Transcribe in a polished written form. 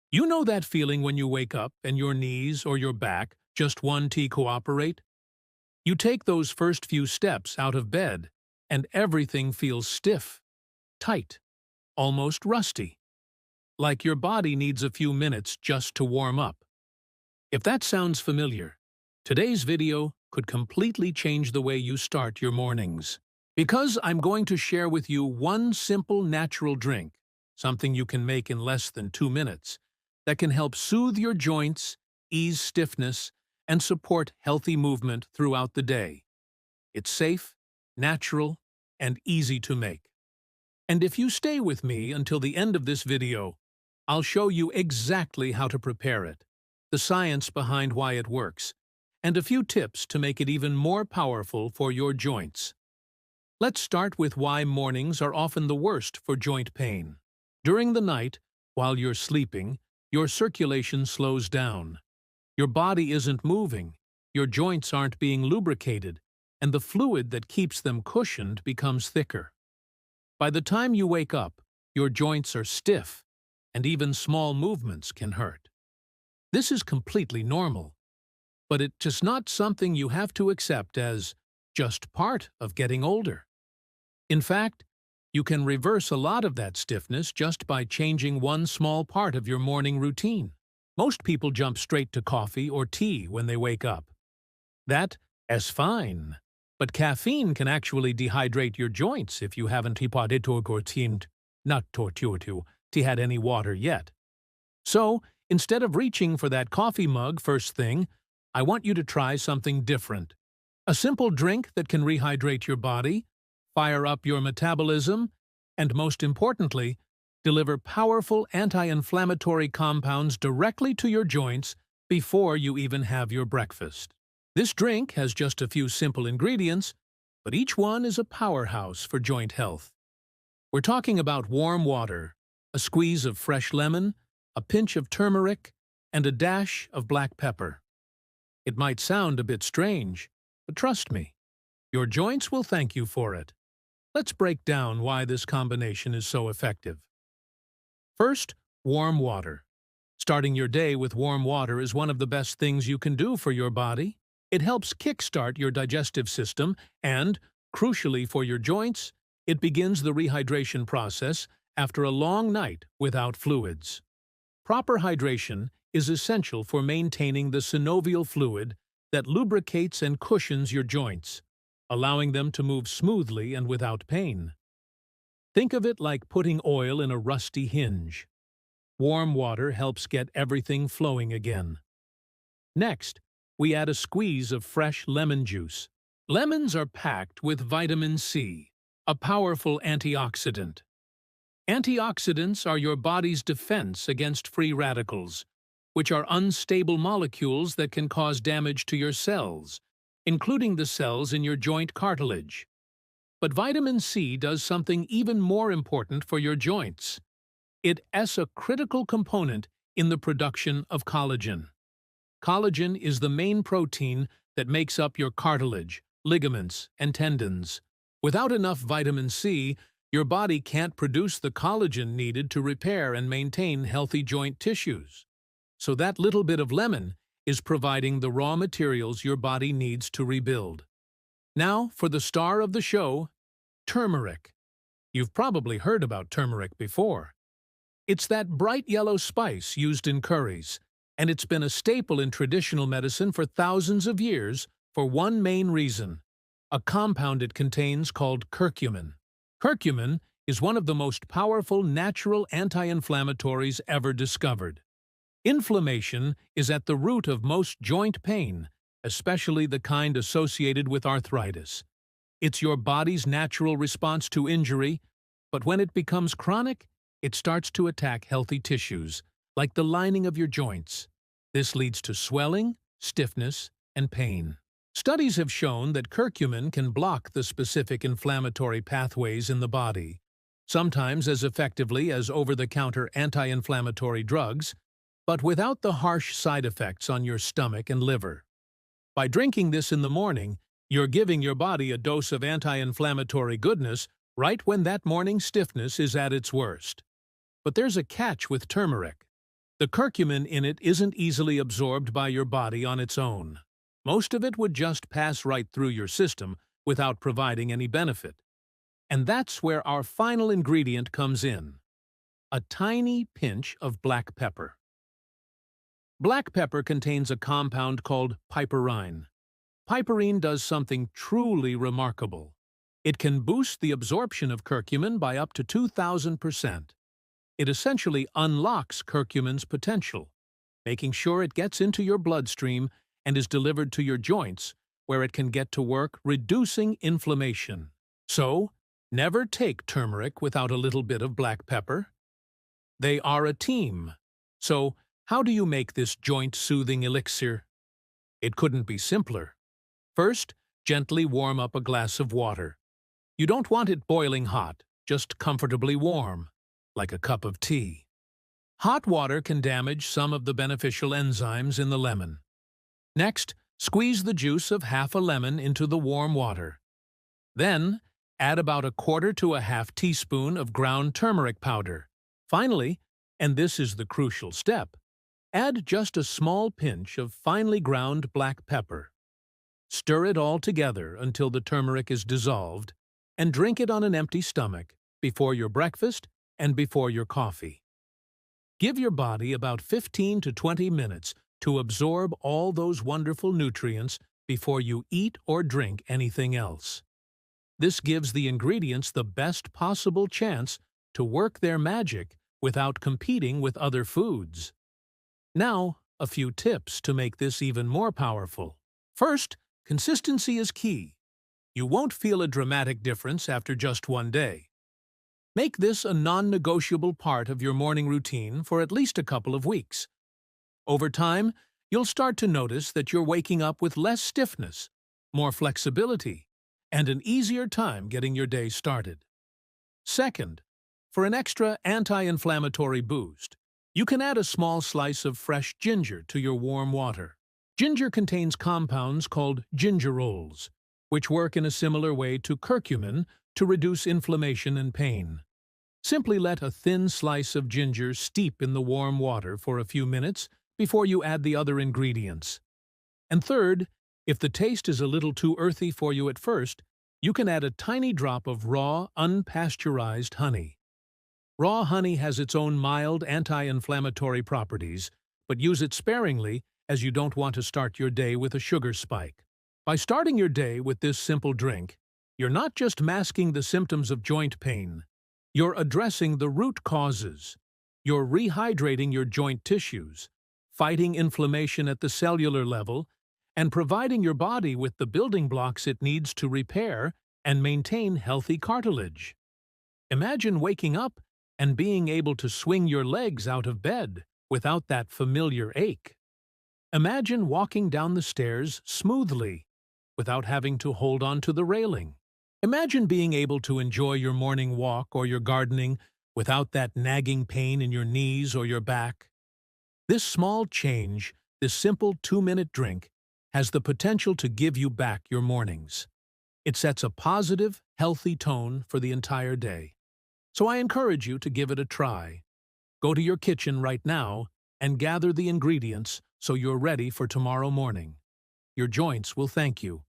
You know that feeling when you wake up and your knees or your back just want to cooperate? You take those first few steps out of bed, and everything feels stiff, tight, almost rusty, like your body needs a few minutes just to warm up. If that sounds familiar, today's video could completely change the way you start your mornings. Because I'm going to share with you one simple natural drink, something you can make in less than 2 minutes, that can help soothe your joints, ease stiffness, and support healthy movement throughout the day. It's safe, natural, and easy to make. And if you stay with me until the end of this video, I'll show you exactly how to prepare it, the science behind why it works, and a few tips to make it even more powerful for your joints. Let's start with why mornings are often the worst for joint pain. During the night, while you're sleeping, your circulation slows down. Your body isn't moving, your joints aren't being lubricated, and the fluid that keeps them cushioned becomes thicker. By the time you wake up, your joints are stiff, and even small movements can hurt. This is completely normal, but it's just not something you have to accept as just part of getting older. In fact, you can reverse a lot of that stiffness just by changing one small part of your morning routine. Most people jump straight to coffee or tea when they wake up. That's fine, but caffeine can actually dehydrate your joints if you haven't had any water yet. So, instead of reaching for that coffee mug first thing, I want you to try something different. A simple drink that can rehydrate your body, fire up your metabolism, and most importantly, deliver powerful anti-inflammatory compounds directly to your joints before you even have your breakfast. This drink has just a few simple ingredients, but each one is a powerhouse for joint health. We're talking about warm water, a squeeze of fresh lemon, a pinch of turmeric, and a dash of black pepper. It might sound a bit strange, but trust me, your joints will thank you for it. Let's break down why this combination is so effective. First, warm water. Starting your day with warm water is one of the best things you can do for your body. It helps kickstart your digestive system and, crucially for your joints, it begins the rehydration process after a long night without fluids. Proper hydration is essential for maintaining the synovial fluid that lubricates and cushions your joints, allowing them to move smoothly and without pain. Think of it like putting oil in a rusty hinge. Warm water helps get everything flowing again. Next, we add a squeeze of fresh lemon juice. Lemons are packed with vitamin C, a powerful antioxidant. Antioxidants are your body's defense against free radicals, which are unstable molecules that can cause damage to your cells, including the cells in your joint cartilage. But vitamin C does something even more important for your joints. It's a critical component in the production of collagen. Collagen is the main protein that makes up your cartilage, ligaments, and tendons. Without enough vitamin C, your body can't produce the collagen needed to repair and maintain healthy joint tissues. So that little bit of lemon is providing the raw materials your body needs to rebuild. Now, for the star of the show, turmeric. You've probably heard about turmeric before. It's that bright yellow spice used in curries, and it's been a staple in traditional medicine for thousands of years for one main reason: a compound it contains called curcumin. Curcumin is one of the most powerful natural anti-inflammatories ever discovered. Inflammation is at the root of most joint pain, especially the kind associated with arthritis. It's your body's natural response to injury, but when it becomes chronic, it starts to attack healthy tissues, like the lining of your joints. This leads to swelling, stiffness, and pain. Studies have shown that curcumin can block the specific inflammatory pathways in the body, sometimes as effectively as over-the-counter anti-inflammatory drugs, but without the harsh side effects on your stomach and liver. By drinking this in the morning, you're giving your body a dose of anti-inflammatory goodness right when that morning stiffness is at its worst. But there's a catch with turmeric. The curcumin in it isn't easily absorbed by your body on its own. Most of it would just pass right through your system without providing any benefit. And that's where our final ingredient comes in: a tiny pinch of black pepper. Black pepper contains a compound called piperine. Piperine does something truly remarkable. It can boost the absorption of curcumin by up to 2,000%. It essentially unlocks curcumin's potential, making sure it gets into your bloodstream and is delivered to your joints, where it can get to work reducing inflammation. So, never take turmeric without a little bit of black pepper. They are a team. So, how do you make this joint-soothing elixir? It couldn't be simpler. First, gently warm up a glass of water. You don't want it boiling hot, just comfortably warm, like a cup of tea. Hot water can damage some of the beneficial enzymes in the lemon. Next, squeeze the juice of half a lemon into the warm water. Then, add about 1/4 to a half teaspoon of ground turmeric powder. Finally, and this is the crucial step, add just a small pinch of finely ground black pepper. Stir it all together until the turmeric is dissolved, and drink it on an empty stomach, before your breakfast and before your coffee. Give your body about 15 to 20 minutes to absorb all those wonderful nutrients before you eat or drink anything else. This gives the ingredients the best possible chance to work their magic without competing with other foods. Now, a few tips to make this even more powerful. First, consistency is key. You won't feel a dramatic difference after just one day. Make this a non-negotiable part of your morning routine for at least a couple of weeks. Over time, you'll start to notice that you're waking up with less stiffness, more flexibility, and an easier time getting your day started. Second, for an extra anti-inflammatory boost, you can add a small slice of fresh ginger to your warm water. Ginger contains compounds called gingerols, which work in a similar way to curcumin to reduce inflammation and pain. Simply let a thin slice of ginger steep in the warm water for a few minutes before you add the other ingredients. And third, if the taste is a little too earthy for you at first, you can add a tiny drop of raw, unpasteurized honey. Raw honey has its own mild anti-inflammatory properties, but use it sparingly as you don't want to start your day with a sugar spike. By starting your day with this simple drink, you're not just masking the symptoms of joint pain, you're addressing the root causes. You're rehydrating your joint tissues, fighting inflammation at the cellular level, and providing your body with the building blocks it needs to repair and maintain healthy cartilage. Imagine waking up and being able to swing your legs out of bed without that familiar ache. Imagine walking down the stairs smoothly, without having to hold on to the railing. Imagine being able to enjoy your morning walk or your gardening without that nagging pain in your knees or your back. This small change, this simple 2-minute drink, has the potential to give you back your mornings. It sets a positive, healthy tone for the entire day. So I encourage you to give it a try. Go to your kitchen right now and gather the ingredients so you're ready for tomorrow morning. Your joints will thank you.